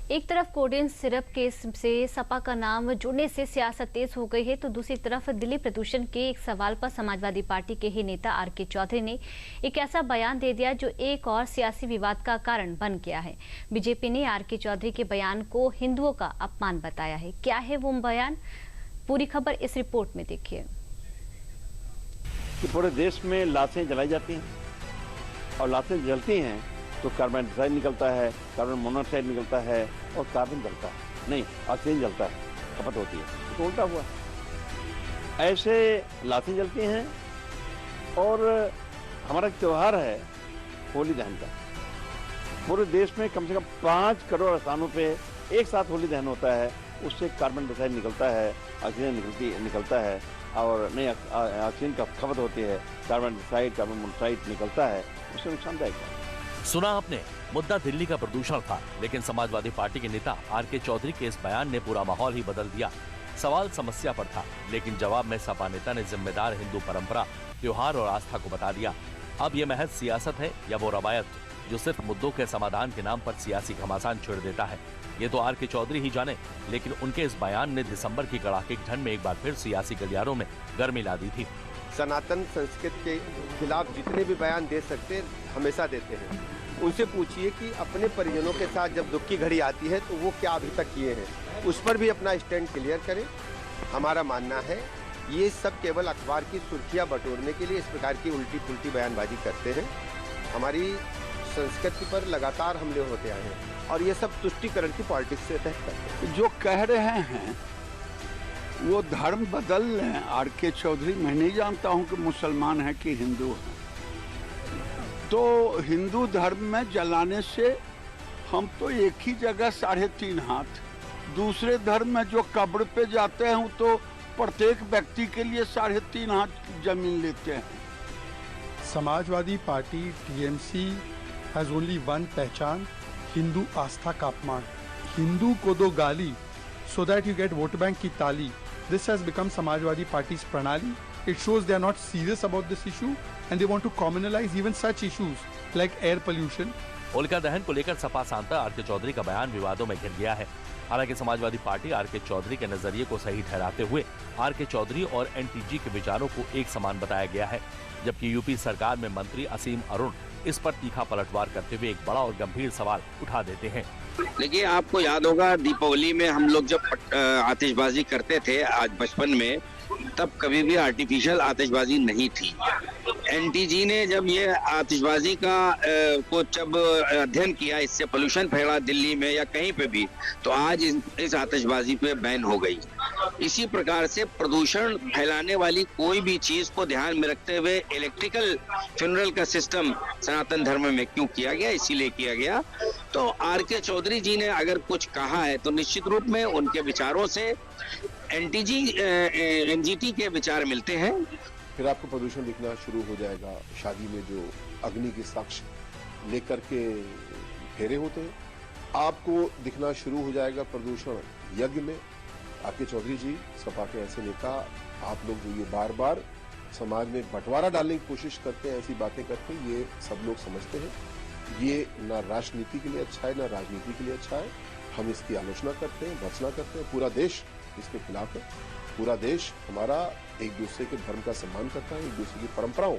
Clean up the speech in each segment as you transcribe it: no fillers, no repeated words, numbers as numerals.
एक तरफ codeine syrup case से सपा का नाम जुड़ने से सियासत तेज हो गई है, तो दूसरी तरफ दिल्ली प्रदूषण के एक सवाल पर समाजवादी पार्टी के ही नेता आर.के. चौधरी ने एक ऐसा बयान दे दिया जो एक और सियासी विवाद का कारण बन गया है। बीजेपी ने आर.के. चौधरी के बयान को हिंदुओं का अपमान बताया है। क्या है वो बयान? पूरी खबर इस रिपोर्ट में देखिए। पूरे देश में लाशें जलाई जाती हैं और लाशें जलती हैं तो कार्बन डाइऑक्साइड निकलता है, कार्बन मोनोऑक्साइड निकलता है और कार्बन जलता है, नहीं ऑक्सीजन जलता है, खपत होती है। तो उल्टा हुआ, ऐसे लाशें जलती हैं और हमारा त्योहार है होली दहन का। पूरे देश में कम से कम 5 करोड़ स्थानों पे एक साथ होली दहन होता है, उससे कार्बन डाइऑक्साइड निकलता है, ऑक्सीजन निकलता है और नई ऑक्सीजन का खपत होती है, कार्बन डाइऑक्साइड, कार्बन मोनोऑक्साइड निकलता है, उससे नुकसानदायक है। सुना आपने, मुद्दा दिल्ली का प्रदूषण था, लेकिन समाजवादी पार्टी के नेता आर.के. चौधरी के इस बयान ने पूरा माहौल ही बदल दिया। सवाल समस्या पर था, लेकिन जवाब में सपा नेता ने जिम्मेदार हिंदू परंपरा, त्योहार और आस्था को बता दिया। अब ये महज सियासत है या वो रवायत जो सिर्फ मुद्दों के समाधान के नाम पर सियासी घमासान छेड़ देता है, ये तो आर.के. चौधरी ही जाने। लेकिन उनके इस बयान ने दिसंबर की कड़ाके की ठंड में एक बार फिर सियासी गलियारों में गर्मी ला दी थी। सनातन संस्कृति के खिलाफ जितने भी बयान दे सकते हमेशा देते हैं। उनसे पूछिए कि अपने परिजनों के साथ जब दुख की घड़ी आती है तो वो क्या अभी तक किए हैं, उस पर भी अपना स्टैंड क्लियर करें। हमारा मानना है ये सब केवल अखबार की सुर्खियां बटोरने के लिए इस प्रकार की उल्टी पुल्टी बयानबाजी करते हैं। हमारी संस्कृति पर लगातार हमले होते आए हैं और ये सब तुष्टीकरण की पॉलिटिक्स से तहत करते हैं। जो कह रहे हैं वो धर्म बदल लें। आर.के. चौधरी, मैं नहीं जानता हूं कि मुसलमान है कि हिंदू है, तो हिंदू धर्म में जलाने से हम तो एक ही जगह 3.5 हाथ, दूसरे धर्म में जो कब्र पे जाते हैं तो प्रत्येक व्यक्ति के लिए 3.5 हाथ जमीन लेते हैं। Samajwadi party TMC has only one पहचान, हिंदू आस्था का अपमान। हिंदू को दो गाली so that you get vote bank की ताली। This has become Samajwadi Party's pranali. It shows they are not serious about this issue and they want to communalize even such issues like air pollution. Holika दहन को लेकर Sapa Santa R K. Chaudhary का बयान विवादों में घिर गया है। हालांकि समाजवादी पार्टी आर.के. चौधरी के नजरिए को सही ठहराते हुए आर.के. चौधरी और एनटीजी के विचारों को एक समान बताया गया है, जबकि यूपी सरकार में मंत्री असीम अरुण इस पर तीखा पलटवार करते हुए एक बड़ा और गंभीर सवाल उठा देते हैं। देखिए, आपको याद होगा दीपावली में हम लोग जब आतिशबाजी करते थे आज बचपन में, तब कभी भी आर्टिफिशियल आतिशबाजी नहीं थी। एनटीजी ने जब ये आतिशबाजी का को जब अध्ययन किया, इससे पोल्यूशन फैला दिल्ली में या कहीं पे भी, तो आज इस आतिशबाजी पे बैन हो गई। इसी प्रकार से प्रदूषण फैलाने वाली कोई भी चीज को ध्यान में रखते हुए इलेक्ट्रिकल फ्यूनरल का सिस्टम सनातन धर्म में क्यों किया गया, इसीलिए किया गया। तो आर.के. चौधरी जी ने अगर कुछ कहा है तो निश्चित रूप में उनके विचारों से एनजीटी के विचार मिलते हैं। फिर आपको प्रदूषण दिखना शुरू हो जाएगा। शादी में जो अग्नि के साक्ष लेकर के फेरे होते हैं, आपको दिखना शुरू हो जाएगा प्रदूषण यज्ञ में। आर.के. चौधरी जी, सपा के ऐसे नेता, आप लोग जो ये बार बार समाज में बंटवारा डालने की कोशिश करते हैं, ऐसी बातें करते हैं, ये सब लोग समझते हैं ये ना राजनीति के लिए अच्छा है, ना राजनीति के लिए अच्छा है। हम इसकी आलोचना करते हैं, भर्त्सना करते हैं। पूरा देश इसके खिलाफ है। पूरा देश हमारा एक दूसरे के धर्म का सम्मान करता है, एक दूसरे की परंपराओं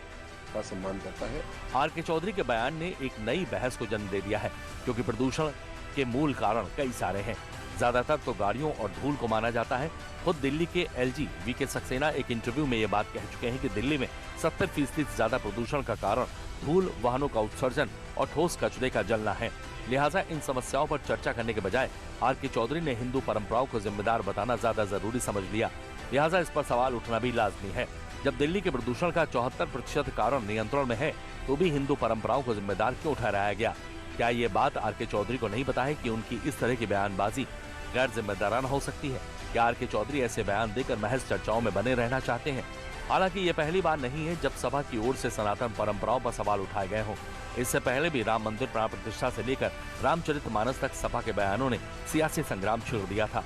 का सम्मान करता है। आर.के. चौधरी के बयान ने एक नई बहस को जन्म दे दिया है, क्योंकि प्रदूषण के मूल कारण कई सारे हैं। ज्यादातर तो गाड़ियों और धूल को माना जाता है। खुद दिल्ली के एलजी वी.के. सक्सेना एक इंटरव्यू में ये बात कह चुके हैं कि दिल्ली में 70% से ज्यादा प्रदूषण का कारण धूल, वाहनों का उत्सर्जन और ठोस कचरे का जलना है। लिहाजा इन समस्याओं पर चर्चा करने के बजाय आर.के. चौधरी ने हिंदू परंपराओं को जिम्मेदार बताना ज्यादा जरूरी समझ लिया। लिहाजा इस पर सवाल उठना भी लाजमी है। जब दिल्ली के प्रदूषण का 74% कारण नियंत्रण में है, तो भी हिंदू परंपराओं को जिम्मेदार क्यों ठहराया गया? क्या ये बात आर.के. चौधरी को नहीं पता है कि उनकी इस तरह की बयानबाजी गैर जिम्मेदाराना हो सकती है? क्या आर.के. चौधरी ऐसे बयान देकर महज चर्चाओं में बने रहना चाहते हैं? हालांकि ये पहली बार नहीं है जब सभा की ओर से सनातन परंपराओं पर सवाल उठाए गए हों। इससे पहले भी राम मंदिर प्राण प्रतिष्ठा से लेकर रामचरितमानस तक सपा के बयानों ने सियासी संग्राम छेड़ दिया था।